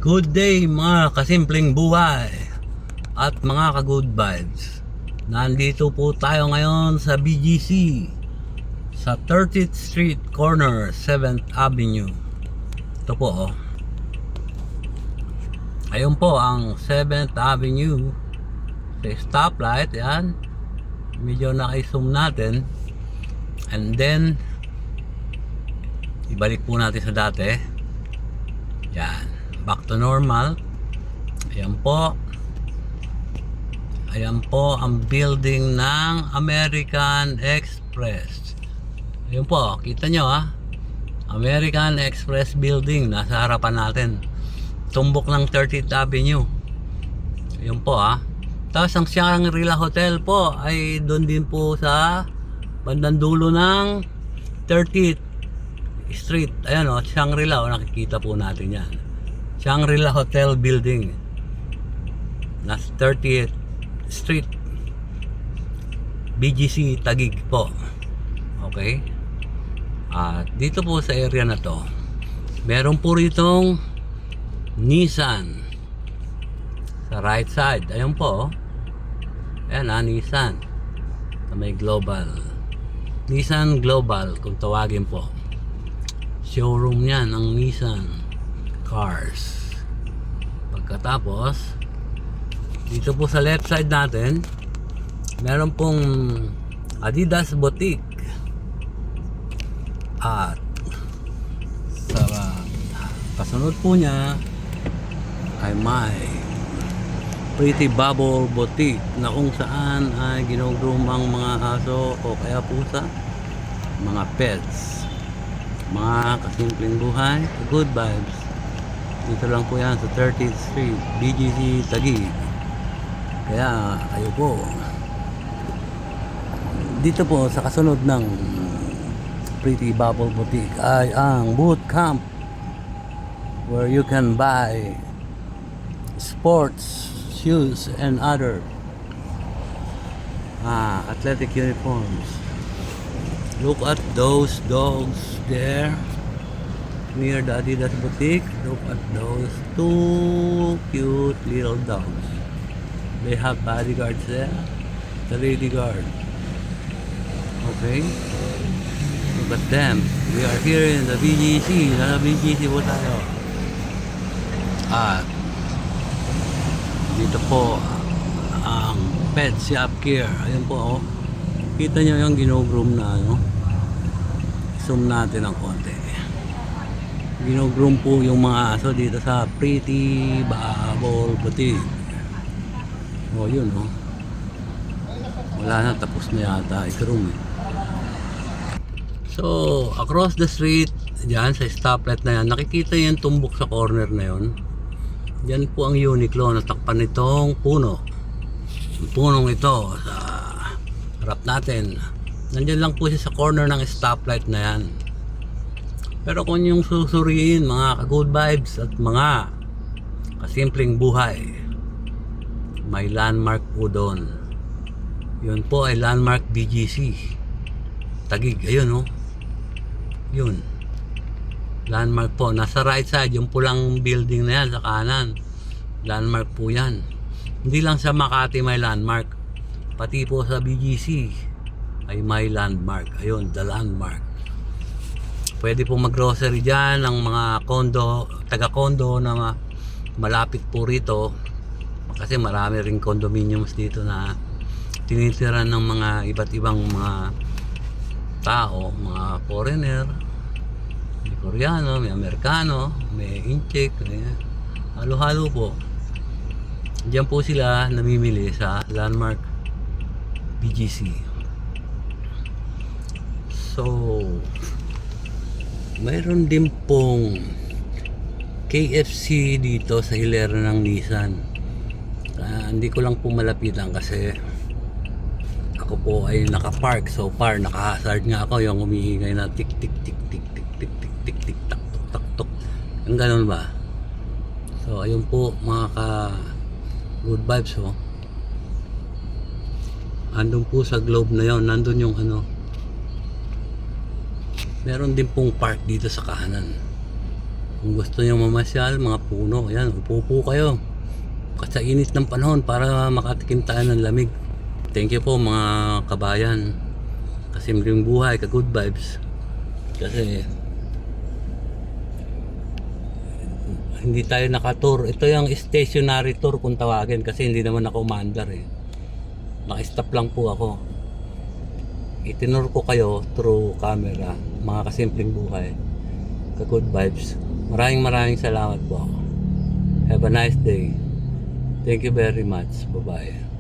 Good day mga kasimpleng buhay at mga ka-good vibes. Nandito po tayo ngayon sa BGC sa 30th Street corner 7th Avenue. Ito po oh. Ayun po ang 7th Avenue sa stoplight. Yan. Medyo naka-zoom natin. And then ibalik po natin sa dati. Yan. Back to normal. Ayan po. Ayan po ang building ng American Express. Ayan po, kita nyo American Express building nasa harapan natin. Tumbok ng 30th Avenue. Ayan po Tapos ang Shangri-La Hotel po ay doon din po sa bandang dulo ng 30th Street. Ayan Shangri-La nakikita po natin yan. Shangri-La Hotel Building nasa 30th Street BGC Taguig po. Okay. At dito po sa area na to meron po ritong Nissan sa right side. Ayun po ayan Nissan na may global, Nissan Global kung tawagin po. Showroom yan ng Nissan cars. Pagkatapos dito po sa left side natin meron pong Adidas Boutique at sa kasunod po niya ay may Pretty Bubble Boutique na kung saan ay ginugroom ang mga aso o kaya pusa, mga pets. Mga kasimpleng buhay, good vibes. Dito lang po yan sa 30th Street BGC Taguig. Kaya kayo po dito po sa kasunod ng Pretty Bubble Boutique ay ang boot camp where you can buy sports shoes and other athletic uniforms. Look at those dogs there near the Adidas Boutique. Look at those two cute little dogs. They have bodyguards there. The lady guard. Okay. Look at them. We are here in the BGC. Nasa BGC po tayo. At dito po ang pet shop care. Ayun po kita nyo yung ginogroom na zoom natin ng konti. Ginogroom po yung mga aso dito sa Pretty Bubble Boutique. Yun wala na, tapos na yata i-groom So across the street dyan sa stoplight na yan, nakikita yung tumbok sa corner na yun. Dyan po ang Uniqlo, natakpan nitong puno. Yung punong ito sa harap natin, nandyan lang po siya sa corner ng stoplight na yan. Pero kung yung susuriin mga ka-good vibes at mga kasimpleng buhay, may landmark po doon. Yun po ay landmark BGC Taguig. Ayun yun landmark po, nasa right side yung pulang building na yan sa kanan. Landmark po yan. Hindi lang sa Makati may landmark, pati po sa BGC ay may landmark. Ayun, the landmark. Pwede po mag-grocery dyan ng mga condo, taga-condo na malapit po rito. Kasi marami ring condominiums dito na tinitira ng mga iba't ibang mga tao, mga foreigner, may Koreano, may Amerikano, may Incheck, halo-halo po. Diyan po sila namimili sa landmark BGC. So mayroon din pong KFC dito sa hilera ng Nissan. Hindi ko lang po malapitan kasi ako po ay nakapark so far. Naka-hazard nga ako, yung umiingay na tik tik tik tik tik tik tik tik tik tak tok tak tok. Yung ganun ba? So ayun po mga ka-good vibes andun po sa globe na yon, nandun yung meron din pong park dito sa kanan. Kung gusto nyo mamasyal, mga puno, yan, upo kayo. Kasi sa init ng panahon para makatikim tayo ng lamig. Thank you po mga kabayan. Kasimpleng buhay, ka good vibes. Kasi hindi tayo nakatour. Ito yung stationary tour kung tawagin kasi hindi naman ako umandar eh. Naka-stop lang po ako. Itinur ko kayo through camera, mga kasimpleng buhay, ka good vibes. Maraming salamat po. Have a nice day. Thank you very much. Bye-bye.